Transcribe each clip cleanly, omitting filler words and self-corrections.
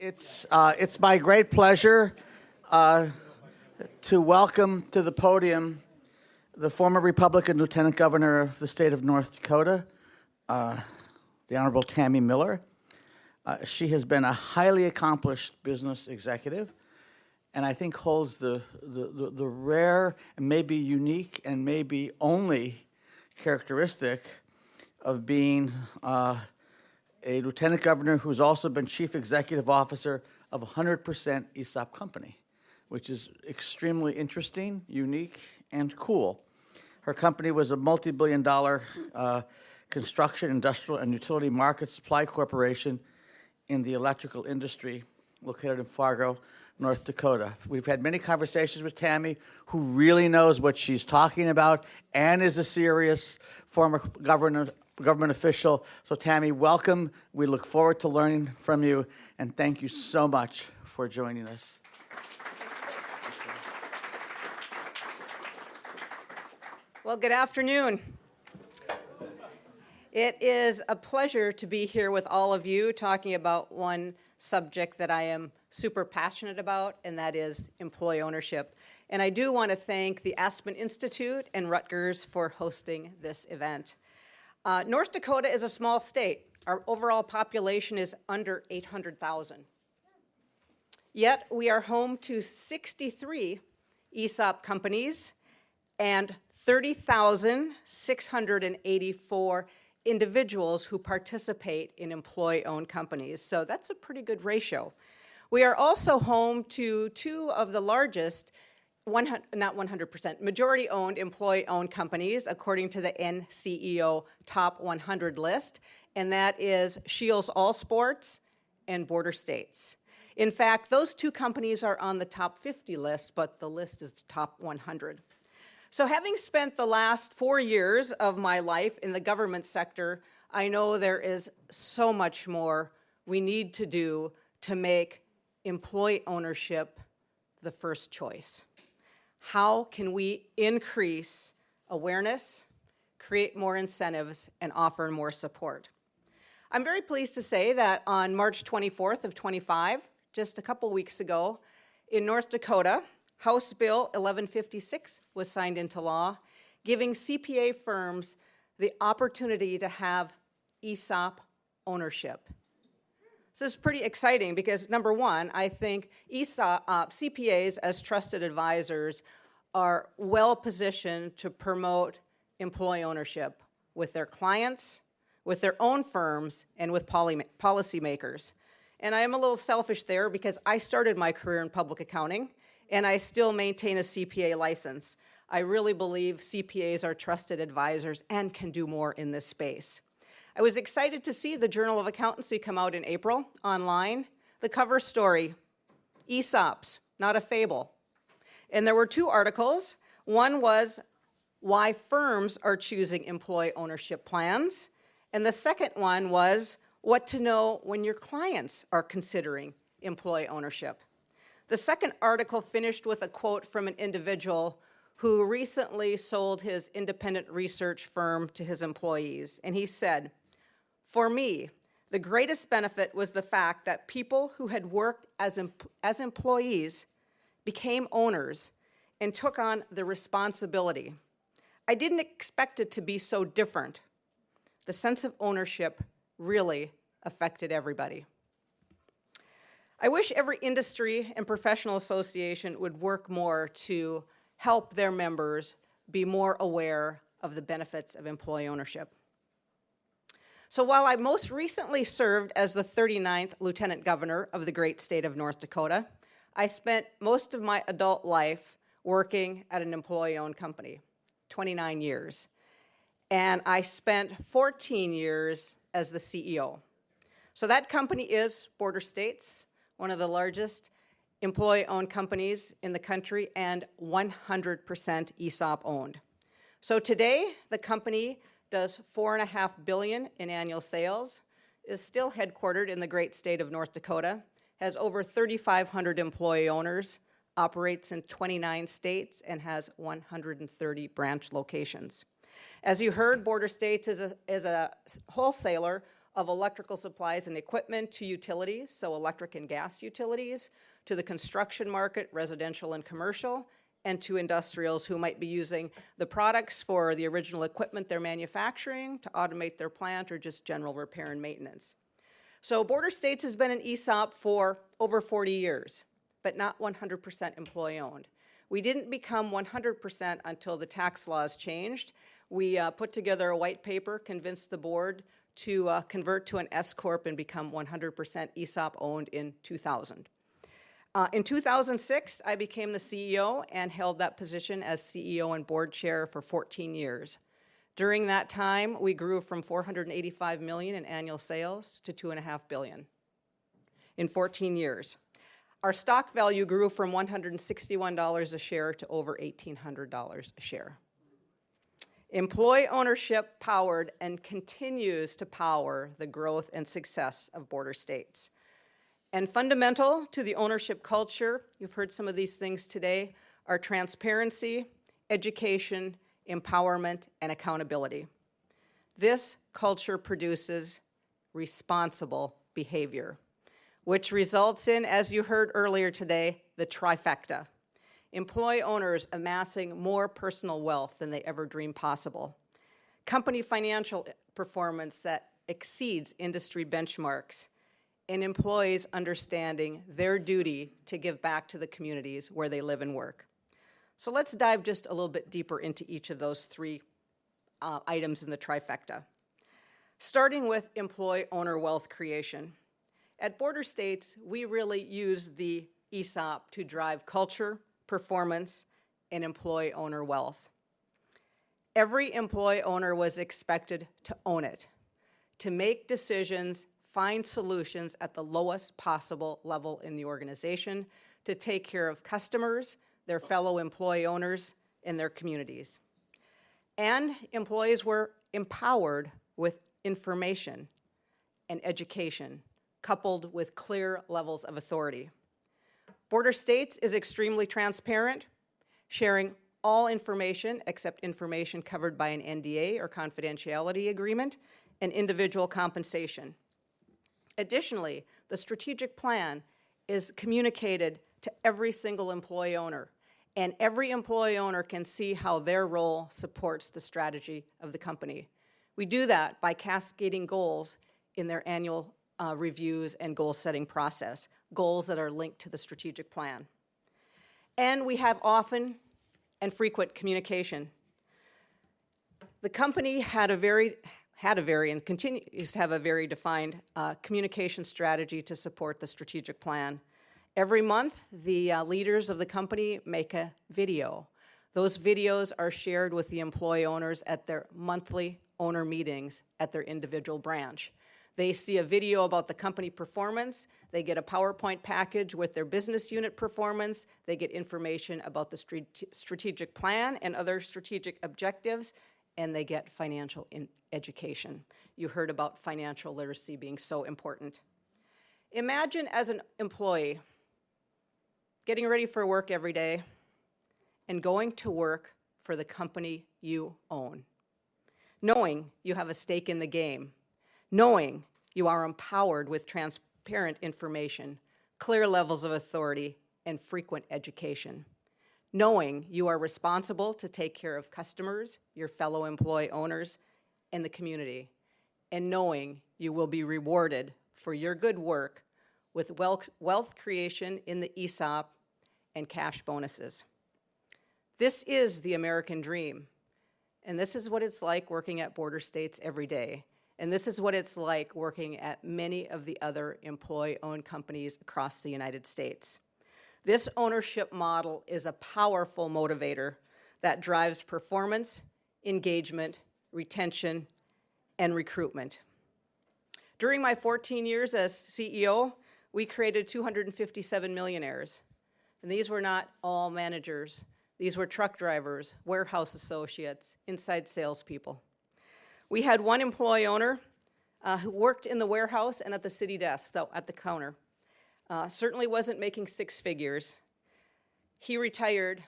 It's my great pleasure to welcome to the podium the former Republican Lieutenant Governor of the state of North Dakota, the Honorable Tammy Miller. She has been a highly accomplished business executive, and I think holds the rare and maybe unique and maybe only characteristic of being a lieutenant governor who's also been chief executive officer of a 100% ESOP company, which is extremely interesting, unique, and cool. Her company was a multi-billion-dollar construction, industrial, and utility market supply corporation in the electrical industry located in Fargo, North Dakota. We've had many conversations with Tammy, who really knows what she's talking about and is a serious former government official. So Tammy, welcome. We look forward to learning from you, and thank you so much for joining us. Well, good afternoon. It is a pleasure to be here with all of you talking about one subject that I am super passionate about, and that is employee ownership. And I do want to thank the Aspen Institute and Rutgers for hosting this event. North Dakota is a small state. Our overall population is under 800,000. Yet we are home to 63 ESOP companies and 30,684 individuals who participate in employee-owned companies. So that's a pretty good ratio. We are also home to two of the largest majority-owned, employee-owned companies, according to the NCEO Top 100 list, and that is Shields All Sports and Border States. In fact, those two companies are on the top 50 list, but the list is the top 100. So having spent the last 4 years of my life in the government sector, I know there is so much more we need to do to make employee ownership the first choice. How can we increase awareness, create more incentives, and offer more support? I'm very pleased to say that on March 24th of 25, just a couple weeks ago, in North Dakota, House Bill 1156 was signed into law, giving CPA firms the opportunity to have ESOP ownership. This is pretty exciting because, number one, I think CPAs as trusted advisors are well positioned to promote employee ownership with their clients, with their own firms, and with policymakers. And I am a little selfish there because I started my career in public accounting, and I still maintain a CPA license. I really believe CPAs are trusted advisors and can do more in this space. I was excited to see the Journal of Accountancy come out in April online. The cover story, ESOPs, not a fable. And there were two articles. One was why firms are choosing employee ownership plans. And the second one was what to know when your clients are considering employee ownership. The second article finished with a quote from an individual who recently sold his independent research firm to his employees. And he said, "For me, the greatest benefit was the fact that people who had worked as employees became owners and took on the responsibility. I didn't expect it to be so different. The sense of ownership really affected everybody." I wish every industry and professional association would work more to help their members be more aware of the benefits of employee ownership. So while I most recently served as the 39th Lieutenant Governor of the great state of North Dakota, I spent most of my adult life working at an employee-owned company, 29 years. And I spent 14 years as the CEO. So that company is Border States, one of the largest employee-owned companies in the country and 100% ESOP owned. So today, the company does $4.5 billion in annual sales, is still headquartered in the great state of North Dakota, has over 3,500 employee owners, operates in 29 states, and has 130 branch locations. As you heard, Border States is a wholesaler of electrical supplies and equipment to utilities, so electric and gas utilities, to the construction market, residential and commercial, and to industrials who might be using the products for the original equipment they're manufacturing, to automate their plant, or just general repair and maintenance. So Border States has been an ESOP for over 40 years, but not 100% employee-owned. We didn't become 100% until the tax laws changed. We put together a white paper, convinced the board to convert to an S-Corp and become 100% ESOP-owned in 2000. In 2006, I became the CEO and held that position as CEO and board chair for 14 years. During that time, we grew from $485 million in annual sales to $2.5 billion in 14 years. Our stock value grew from $161 a share to over $1,800 a share. Employee ownership powered and continues to power the growth and success of Border States. And fundamental to the ownership culture, you've heard some of these things today, are transparency, education, empowerment, and accountability. This culture produces responsible behavior, which results in, as you heard earlier today, the trifecta. Employee owners amassing more personal wealth than they ever dreamed possible. Company financial performance that exceeds industry benchmarks. And employees understanding their duty to give back to the communities where they live and work. So let's dive just a little bit deeper into each of those three items in the trifecta. Starting with employee owner wealth creation. At Border States, we really use the ESOP to drive culture, performance, and employee owner wealth. Every employee owner was expected to own it, to make decisions, find solutions at the lowest possible level in the organization, to take care of customers, their fellow employee owners, and their communities. And employees were empowered with information and education, coupled with clear levels of authority. Border States is extremely transparent, sharing all information except information covered by an NDA or confidentiality agreement and individual compensation. Additionally, the strategic plan is communicated to every single employee owner, and every employee owner can see how their role supports the strategy of the company. We do that by cascading goals in their annual reviews and goal-setting process, goals that are linked to the strategic plan. And we have often and frequent communication. The company had a very and continues to have a very defined communication strategy to support the strategic plan. Every month, the leaders of the company make a video. Those videos are shared with the employee owners at their monthly owner meetings at their individual branch. They see a video about the company performance, they get a PowerPoint package with their business unit performance, they get information about the strategic plan and other strategic objectives, and they get financial education. You heard about financial literacy being so important. Imagine as an employee getting ready for work every day and going to work for the company you own, knowing you have a stake in the game, knowing you are empowered with transparent information, clear levels of authority, and frequent education, knowing you are responsible to take care of customers, your fellow employee owners, and the community, and knowing you will be rewarded for your good work with wealth creation in the ESOP and cash bonuses. This is the American dream, and this is what it's like working at Border States every day. And this is what it's like working at many of the other employee-owned companies across the United States. This ownership model is a powerful motivator that drives performance, engagement, retention, and recruitment. During my 14 years as CEO, we created 257 millionaires. And these were not all managers. These were truck drivers, warehouse associates, inside salespeople. We had one employee owner who worked in the warehouse and at the city desk, so at the counter. Certainly wasn't making six figures. He retired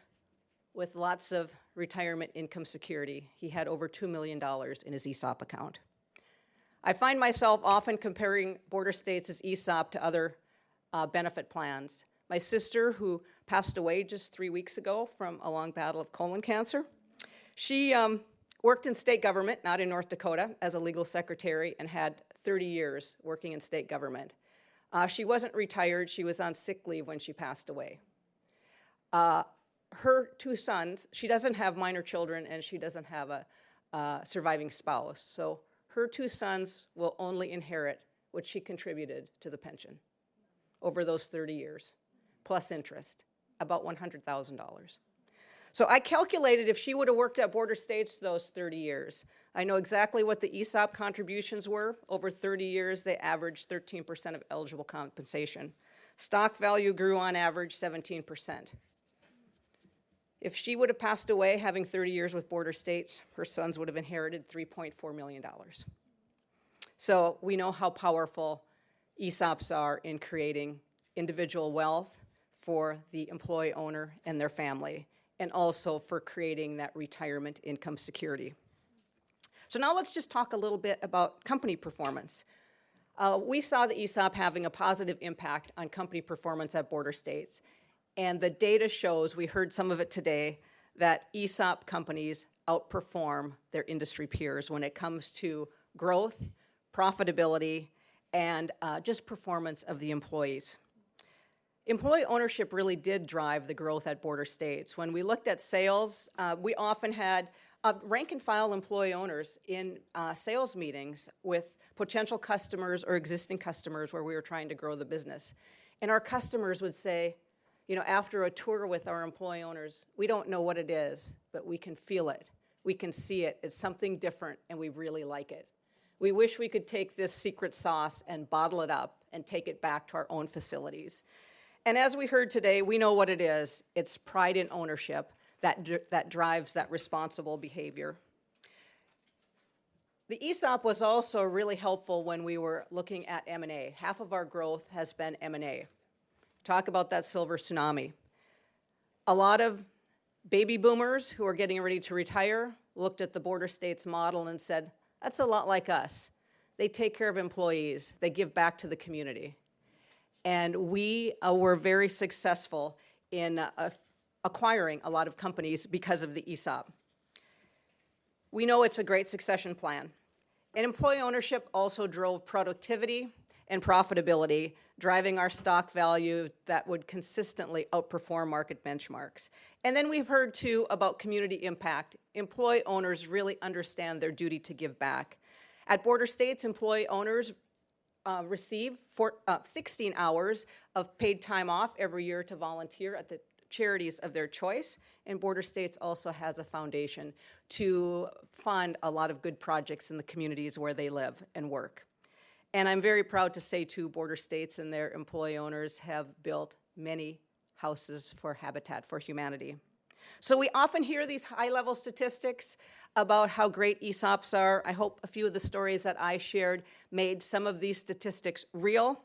with lots of retirement income security. He had over $2 million in his ESOP account. I find myself often comparing border states' ESOP to other benefit plans. My sister, who passed away just 3 weeks ago from a long battle of colon cancer, she worked in state government, not in North Dakota, as a legal secretary and had 30 years working in state government. She wasn't retired. She was on sick leave when she passed away. Her two sons, she doesn't have minor children and she doesn't have a surviving spouse. So her two sons will only inherit what she contributed to the pension over those 30 years, plus interest, about $100,000. So I calculated if she would have worked at border states those 30 years, I know exactly what the ESOP contributions were. Over 30 years, they averaged 13% of eligible compensation. Stock value grew on average 17%. If she would have passed away having 30 years with border states, her sons would have inherited $3.4 million. So we know how powerful ESOPs are in creating individual wealth for the employee owner and their family, and also for creating that retirement income security. So now let's just talk a little bit about company performance. We saw the ESOP having a positive impact on company performance at border states. And the data shows, we heard some of it today, that ESOP companies outperform their industry peers when it comes to growth, profitability, and just performance of the employees. Employee ownership really did drive the growth at border states. When we looked at sales, we often had rank and file employee owners in sales meetings with potential customers or existing customers where we were trying to grow the business. And our customers would say, you know, after a tour with our employee owners, we don't know what it is, but we can feel it. We can see it. It's something different, and we really like it. We wish we could take this secret sauce and bottle it up and take it back to our own facilities. And as we heard today, we know what it is. It's pride in ownership that drives that responsible behavior. The ESOP was also really helpful when we were looking at M&A. Half of our growth has been M&A. Talk about that silver tsunami. A lot of baby boomers who are getting ready to retire looked at the border states model and said, that's a lot like us. They take care of employees. They give back to the community. And we were very successful in acquiring a lot of companies because of the ESOP. We know it's a great succession plan. And employee ownership also drove productivity and profitability, driving our stock value that would consistently outperform market benchmarks. And then we've heard, too, about community impact. Employee owners really understand their duty to give back. At border states, employee owners receive 16 hours of paid time off every year to volunteer at the charities of their choice, and border states also has a foundation to fund a lot of good projects in the communities where they live and work. And I'm very proud to say, too, border states and their employee owners have built many houses for Habitat for Humanity. So we often hear these high-level statistics about how great ESOPs are. I hope a few of the stories that I shared made some of these statistics real.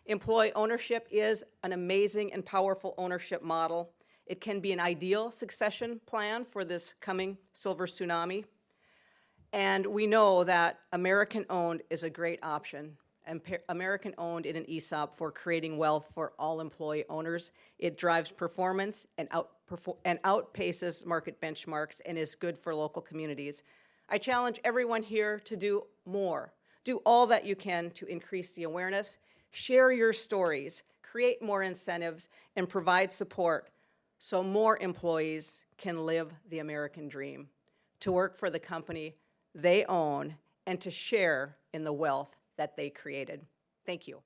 Employee ownership is an amazing and powerful ownership model. It can be an ideal succession plan for this coming silver tsunami. And we know that American-owned is a great option. And American-owned in an ESOP for creating wealth for all employee owners. It drives performance and outpaces market benchmarks and is good for local communities. I challenge everyone here to do more. Do all that you can to increase the awareness. Share your stories, create more incentives, and provide support so more employees can live the American dream, to work for the company they own, and to share in the wealth that they created. Thank you.